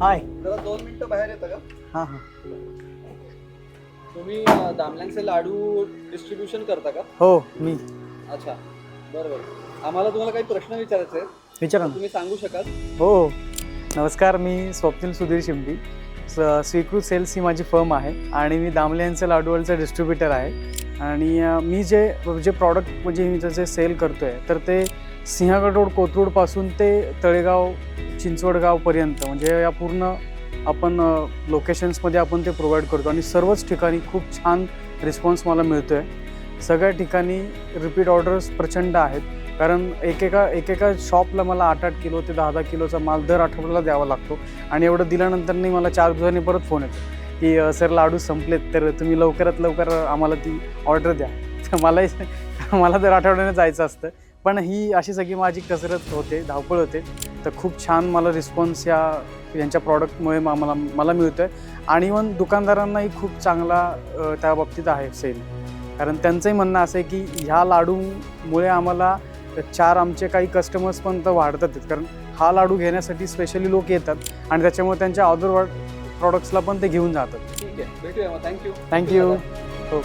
हाय. जरा 2 मिनिटं बाहेर येता का? हां हां. तुम्ही दामल्यांचे लाडू डिस्ट्रीब्युशन करता का? हो मी. अच्छा, बरं. आम्हाला तुम्हाला काही प्रश्न विचारायचे आहेत. विचारा ना. तुम्ही सांगू शकाल? हो हो. नमस्कार, मी स्वप्नील सुधीर शिंपी. स्वीकृत सेल्स ही माझी फर्म आहे आणि मी दामले यांचं लाडूवरचं डिस्ट्रीब्युटर आहे. आणि मी जे प्रॉडक्ट म्हणजे मी जे सेल करतो आहे तर ते सिंहगड रोड कोथरूडपासून ते तळेगाव चिंचवडगावपर्यंत म्हणजे या पूर्ण आपण लोकेशन्समध्ये आपण ते प्रोव्हाइड करतो आणि सर्वच ठिकाणी खूप छान रिस्पॉन्स मला मिळतो आहे. सगळ्या ठिकाणी रिपीट ऑर्डर्स प्रचंड आहेत, कारण एकेका शॉपला मला 8-8 किलो ते 10-10 किलोचा माल दर आठवड्याला द्यावा लागतो. आणि एवढं दिल्यानंतरनी मला 4 दिवसांनी परत फोन येतो की सर लाडू संपलेत, तर तुम्ही लवकरात लवकर आम्हाला ती ऑर्डर द्या. तर मला दर आठवड्याने जायचं असतं, पण ही अशी सगळी माझी कसरत होते, धावपळ होते. तर खूप छान मला रिस्पॉन्स यांच्या प्रॉडक्टमुळे मला मिळतो आहे. आणि इव्हन दुकानदारांनाही खूप चांगला त्या बाबतीत आहे सेल, कारण त्यांचंही म्हणणं असं आहे की ह्या लाडूमुळे आम्हाला 4 आमचे काही कस्टमर्स पण तर वाढतात आहेत, कारण हा लाडू घेण्यासाठी स्पेशली लोक येतात आणि त्याच्यामुळे त्यांच्या अदर प्रॉडक्ट्सला पण ते घेऊन जातात. ठीक आहे, भेटूया मग. थँक्यू. थँक्यू. हो.